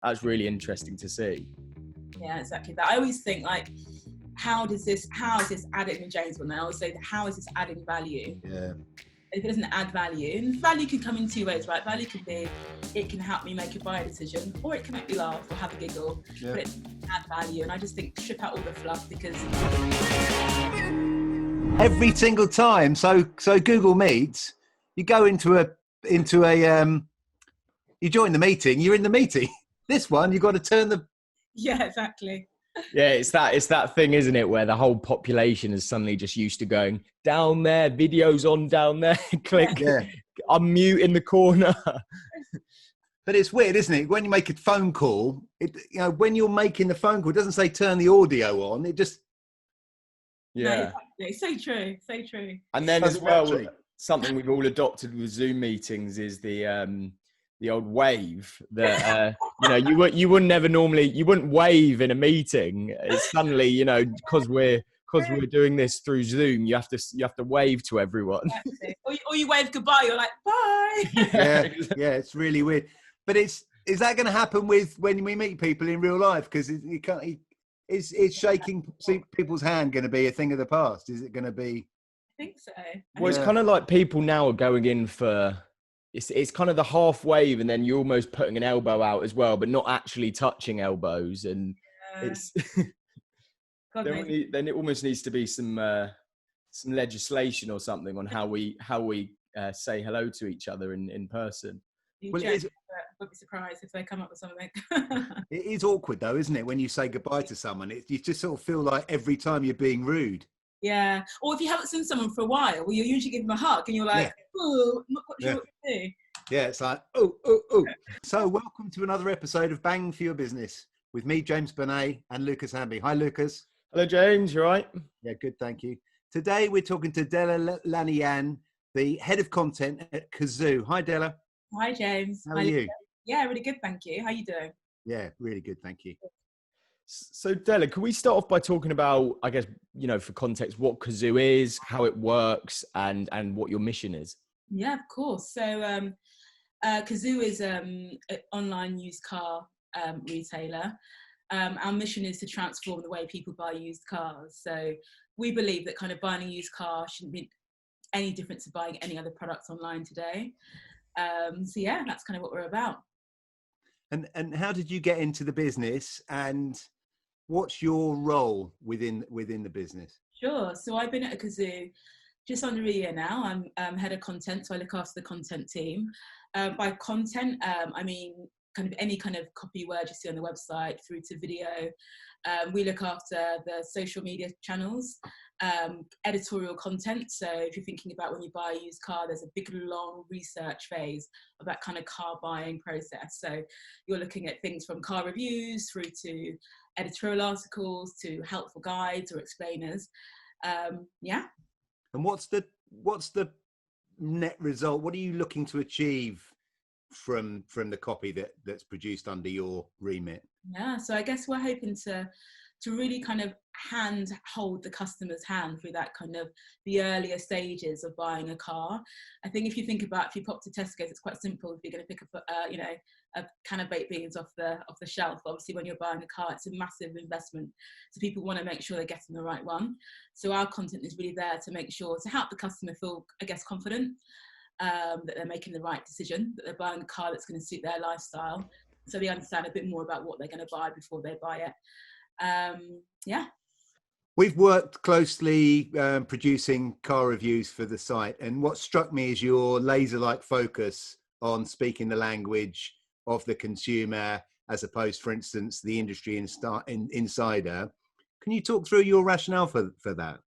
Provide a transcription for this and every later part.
that's really interesting to see. Yeah, exactly that. I always think like, how is this adding, and James will now, I always say, how is this adding value? Yeah. If it doesn't add value, and value can come in two ways, right? Value can be, it can help me make a buyer decision, or it can make me laugh or have a giggle, but it can add value. And I just think strip out all the fluff, because every single time. So Google Meets, you go into a you join the meeting, you're in the meeting. This one, you've got to turn the... Yeah, exactly. Yeah, it's that thing, isn't it, where the whole population is suddenly just used to going down there, videos on down there, click, unmute in the corner. But it's weird, isn't it? When you make a phone call, when you're making the phone call, it doesn't say turn the audio on. It just... Yeah. No, exactly. So true. So true. And then as well, something we've all adopted with Zoom meetings is the old wave that, you wouldn't wave in a meeting. It's suddenly, because we're doing this through Zoom, you have to wave to everyone. Exactly. Or you wave goodbye, you're like, bye. Yeah, it's really weird. But is that going to happen when we meet people in real life? Because you can't... Is shaking people's hand going to be a thing of the past? Is it going to be? I think so. Well, it's kind of like people now are going in for, it's kind of the half wave, and then you're almost putting an elbow out as well, but not actually touching elbows. And it's then it almost needs to be some legislation or something on how we say hello to each other in person. Well, won't be surprised if they come up with something. It is awkward though, isn't it? When you say goodbye to someone, you just sort of feel like every time you're being rude. Yeah. Or if you haven't seen someone for a while, well, you usually give them a hug and you're like, oh, I'm not quite sure what to do. Yeah, it's like, oh. So welcome to another episode of Bang for Your Business with me, James Bonet, and Lucas Hamby. Hi, Lucas. Hello, James. You all right? Yeah, good, thank you. Today we're talking to Deola Laniyan, the head of content at Cazoo. Hi, Deola. Hi, James. How are you? Yeah, really good, thank you. How are you doing? Yeah, really good, thank you. So, Deola, can we start off by talking about, I guess, for context, what Cazoo is, how it works, and what your mission is? Yeah, of course. So, Cazoo is an online used car retailer. Our mission is to transform the way people buy used cars. So, we believe that kind of buying a used car shouldn't be any different to buying any other products online today. So yeah, that's kind of what we're about. And how did you get into the business, and what's your role within the business? Sure. So I've been at Cazoo just under a year now. I'm head of content, so I look after the content team. By content, I mean kind of any kind of copy word you see on the website through to video. We look after the social media channels, editorial content. So if you're thinking about when you buy a used car, there's a big, long research phase of that kind of car buying process. So you're looking at things from car reviews through to editorial articles to helpful guides or explainers. Yeah. And what's the net result? What are you looking to achieve from the copy that's produced under your remit? Yeah, so I guess we're hoping to really kind of hold the customer's hand through that kind of the earlier stages of buying a car. I think if you pop to Tesco's, it's quite simple. If you're going to pick up a can of baked beans off the shelf, obviously when you're buying a car, it's a massive investment. So people want to make sure they're getting the right one. So our content is really there to make sure, to help the customer feel, I guess, confident that they're making the right decision, that they're buying a car that's going to suit their lifestyle. So they understand a bit more about what they're going to buy before they buy it. Yeah. We've worked closely producing car reviews for the site, and what struck me is your laser-like focus on speaking the language of the consumer, as opposed, for instance, the industry insider. Can you talk through your rationale for that?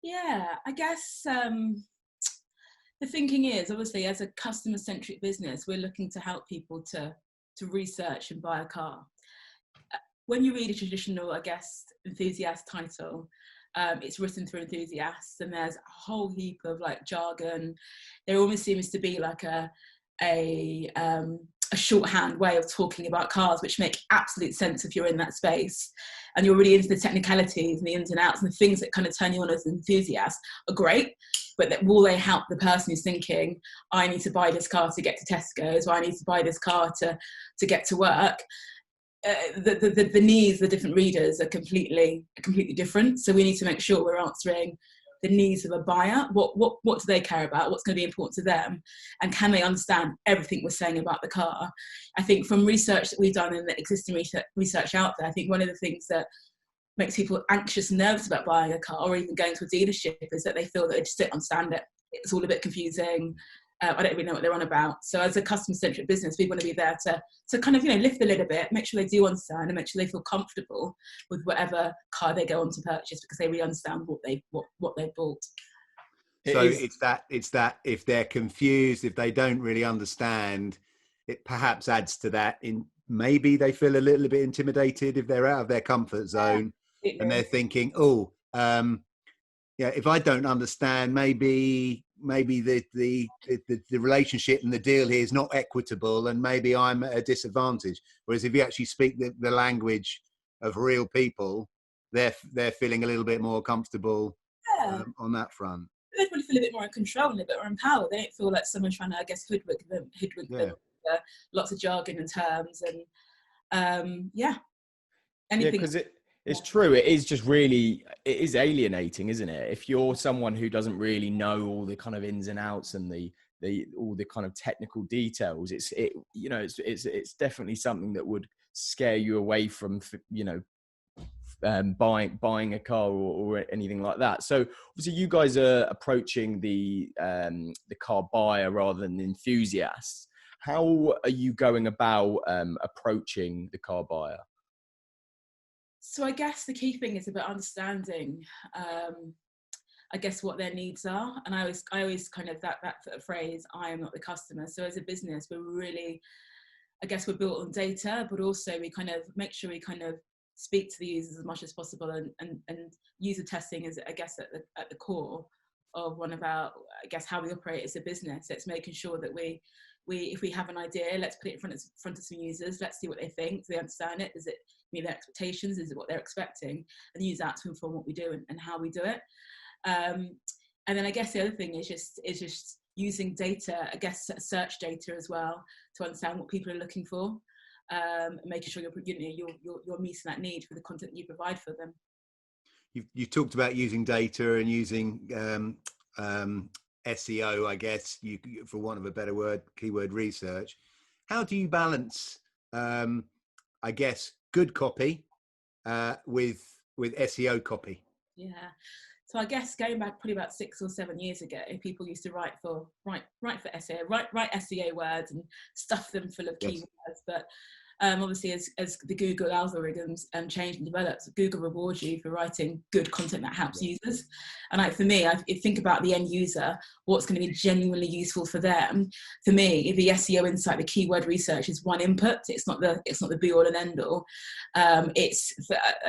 Yeah, I guess the thinking is, obviously, as a customer-centric business, we're looking to help people to research and buy a car. When you read a traditional, I guess, enthusiast title, it's written through enthusiasts, and there's a whole heap of like jargon. There almost seems to be like a a shorthand way of talking about cars, which make absolute sense if you're in that space and you're really into the technicalities and the ins and outs and the things that kind of turn you on as an enthusiast are great. But that, will they help the person who's thinking, I need to buy this car to get to Tesco's, or I need to buy this car to get to work? The needs, the different readers are completely different. So we need to make sure we're answering the needs of a buyer. What do they care about? What's going to be important to them? And can they understand everything we're saying about the car? I think from research that we've done and the existing research out there, I think one of the things that makes people anxious and nervous about buying a car or even going to a dealership is that they feel that they just don't understand it. It's all a bit confusing. I don't really know what they're on about. So as a customer-centric business, we want to be there to kind of, lift the lid a bit, make sure they do understand and make sure they feel comfortable with whatever car they go on to purchase because they really understand what they've bought. So it's that if they're confused, if they don't really understand, it perhaps adds to that. In maybe they feel a little bit intimidated if they're out of their comfort zone and they're thinking, if I don't understand, maybe the relationship and the deal here is not equitable and maybe I'm at a disadvantage. Whereas if you actually speak the language of real people, they're feeling a little bit more comfortable on that front. They probably feel a bit more in control and a bit more empowered. They don't feel like someone's trying to, I guess, hoodwink them with lots of jargon and terms and anything. Because it's true. It is just really, it is alienating, isn't it? If you're someone who doesn't really know all the kind of ins and outs and all the kind of technical details, it's definitely something that would scare you away from, buying a car or anything like that. So obviously you guys are approaching the car buyer rather than the enthusiast. How are you going about approaching the car buyer? So I guess the key thing is about understanding, I guess, what their needs are. And I always kind of that phrase, I am not the customer. So as a business, we're really, I guess, we're built on data, but also we kind of make sure we kind of speak to the users as much as possible and user testing is, I guess, at the core of one of our, I guess, how we operate as a business. It's making sure that we if we have an idea, let's put it in front of some users, let's see what they think, do they understand it, does it meet their expectations, is it what they're expecting, and use that to inform what we do and how we do it. And then I guess the other thing is just using data, I guess search data as well, to understand what people are looking for, making sure you're meeting that need for the content you provide for them. You talked about using data and using SEO, I guess, for want of a better word, keyword research. How do you balance, I guess, good copy with SEO copy? Yeah. So I guess going back probably about 6 or 7 years ago, people used to write for SEO, write SEO words and stuff them full of keywords. But obviously, as the Google algorithms change and develop, Google rewards you for writing good content that helps users. And for me, I think about the end user, what's going to be genuinely useful for them. For me, the SEO insight, the keyword research is one input. It's not the be all and end all. I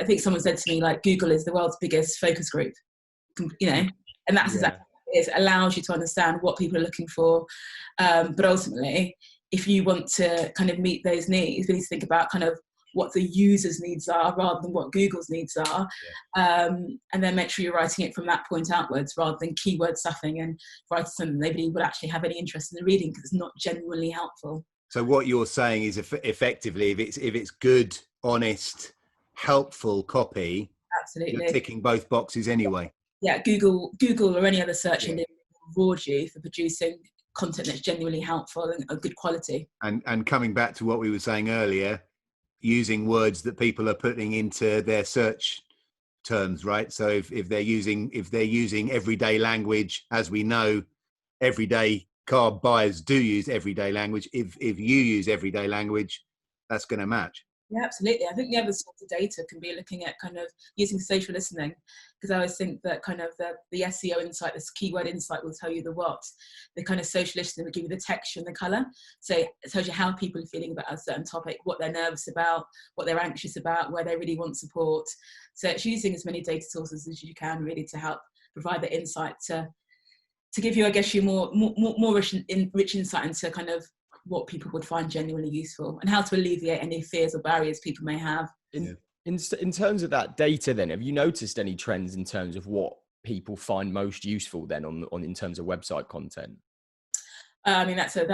think someone said to me, like, Google is the world's biggest focus group, and that's exactly what it is. It allows you to understand what people are looking for, but ultimately, if you want to kind of meet those needs, we need to think about kind of what the user's needs are rather than what Google's needs are. And then make sure you're writing it from that point outwards rather than keyword stuffing and writing something nobody would actually have any interest in the reading because it's not genuinely helpful. So what you're saying is effectively, if it's good, honest, helpful copy, absolutely, you're ticking both boxes anyway. Yeah, Google or any other search engine will reward you for producing content that's genuinely helpful and of good quality. And coming back to what we were saying earlier, using words that people are putting into their search terms, right? So if they're using everyday language, as we know, everyday car buyers do use everyday language. If you use everyday language, that's going to match. Yeah, absolutely. I think the other sort of data can be looking at kind of using social listening, because I always think that kind of the SEO insight, this keyword insight will tell you the what. The kind of social listening will give you the texture and the colour. So it tells you how people are feeling about a certain topic, what they're nervous about, what they're anxious about, where they really want support. So it's using as many data sources as you can really to help provide the insight to give you, I guess, you more rich insight into kind of what people would find genuinely useful and how to alleviate any fears or barriers people may have. In terms of that data, then, have you noticed any trends in terms of what people find most useful then on in terms of website content? I mean, that's a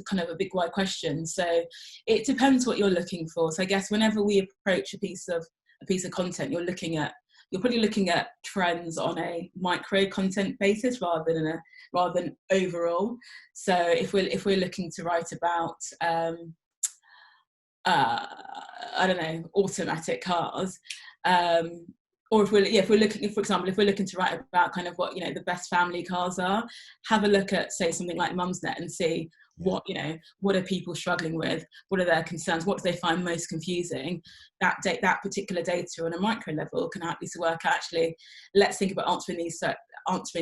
kind of a big wide question. So it depends what you're looking for. So I guess whenever we approach a piece of content, you're probably looking at trends on a micro content basis rather than overall. So if we're looking to write about I don't know, automatic cars, or if we're looking to write about kind of what, you know, the best family cars are, have a look at, say, something like Mumsnet and see what are people struggling with, what are their concerns, what do they find most confusing. That particular data on a micro level can help you to work, actually, let's think about answering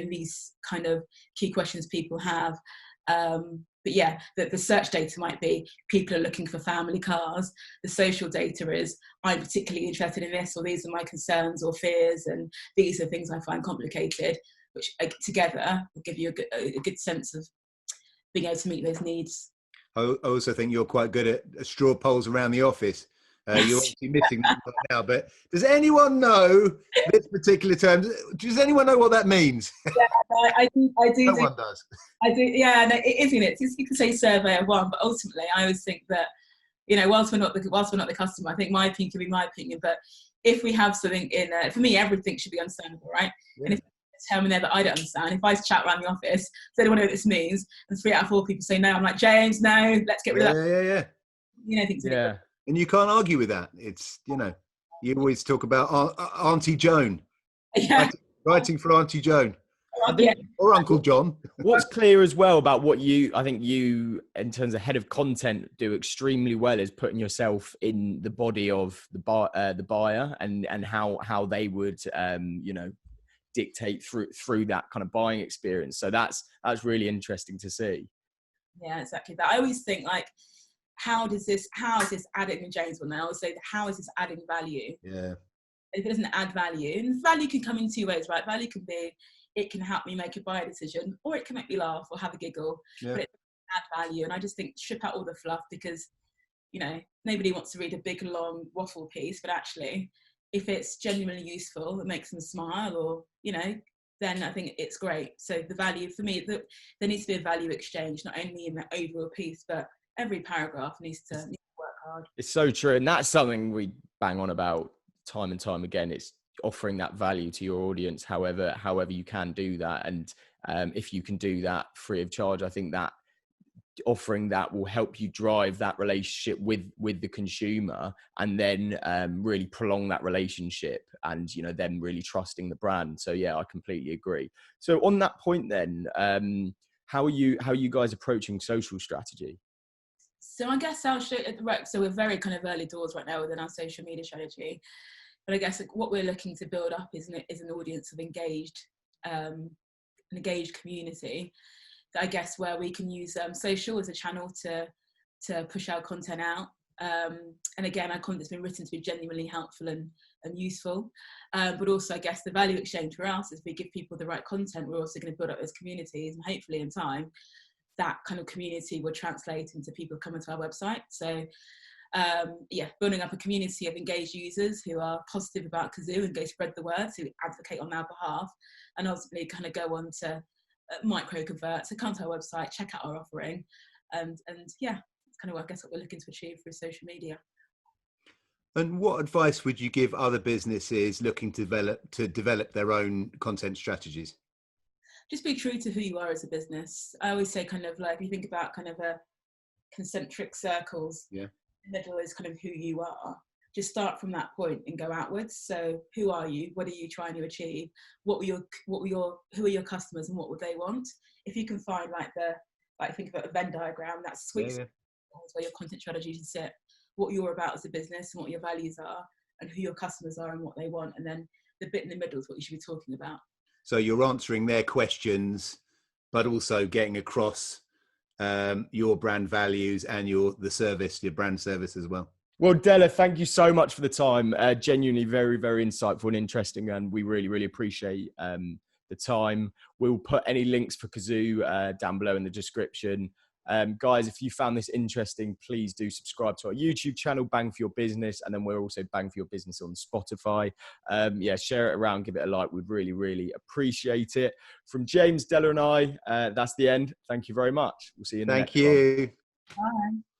these kind of key questions people have. But yeah, the search data might be people are looking for family cars. The social data is I'm particularly interested in this, or these are my concerns or fears, and these are things I find complicated, which together will give you a good sense of being able to meet those needs. I also think you're quite good at straw polls around the office. You're obviously missing that right now, but does anyone know this particular term? Does anyone know what that means? Yeah, I do. No one does. I do. Yeah, no, it is, isn't it? You can say survey of one, but ultimately, I always think that, you know, whilst we're not the customer, I think my opinion can be my opinion. But if we have something for me, everything should be understandable, right? Yeah. And if there's a term in there that I don't understand, if I chat around the office, does anyone know what this means? And 3 out of 4 people say no, I'm like, James, no, let's get rid of that. Yeah. You know, things. Yeah. And you can't argue with that. It's, you know, you always talk about Auntie Joan. Yeah. Writing for Auntie Joan. Or Uncle John. What's clear as well about what I think you, in terms of head of content, do extremely well is putting yourself in the body of the buyer and how they would, you know, dictate through that kind of buying experience. So that's really interesting to see. Yeah, exactly that. I always think, like, how is this adding, and James will now say, how is this adding value? Yeah. If it doesn't add value, and value can come in 2 ways, right? Value can be, it can help me make a buyer decision, or it can make me laugh or have a giggle. Yeah. But it doesn't add value. And I just think strip out all the fluff, because, you know, nobody wants to read a big long waffle piece, but actually if it's genuinely useful, it makes them smile, or, you know, then I think it's great. So the value for me, there needs to be a value exchange, not only in the overall piece, but every paragraph needs to work hard. It's so true. And that's something we bang on about time and time again. It's offering that value to your audience, however you can do that. And if you can do that free of charge, I think that offering that will help you drive that relationship with the consumer, and then really prolong that relationship, and, you know, them really trusting the brand. So yeah, I completely agree. So on that point then, how are you guys approaching social strategy? So I guess I'll show it. Right, so we're very kind of early doors right now within our social media strategy, but I guess what we're looking to build up is an audience of engaged community. I guess where we can use social as a channel to push our content out. And again, our content's been written to be genuinely helpful and useful. But also, I guess the value exchange for us is, if we give people the right content, we're also going to build up those communities, and hopefully in time, that kind of community will translate into people coming to our website. So building up a community of engaged users who are positive about Cazoo and go spread the word, who advocate on our behalf, and ultimately kind of go on to micro convert, so come to our website, check out our offering, and yeah, it's kind of, I guess, what we're looking to achieve through social media. And what advice would you give other businesses looking to develop their own content strategies? Just be true to who you are as a business. I always say, kind of like, if you think about kind of a concentric circles, the middle is kind of who you are. Just start from that point and go outwards. So who are you? What are you trying to achieve? Who are your customers, and what would they want? If you can find think about a Venn diagram, that's sweet. That's where your content strategy should sit. What you're about as a business, and what your values are, and who your customers are and what they want. And then the bit in the middle is what you should be talking about. So you're answering their questions, but also getting across your brand values and your brand service as well. Well, Deola, thank you so much for the time. Genuinely very, very insightful and interesting, and we really, really appreciate the time. We'll put any links for Cazoo down below in the description. Guys, if you found this interesting, please do subscribe to our YouTube channel, Bang for Your Business. And then we're also Bang for Your Business on Spotify. Yeah, share it around, give it a like. We'd really, really appreciate it. From James, Deola and I, that's the end. Thank you very much. We'll see you in the next one. Thank you. Bye.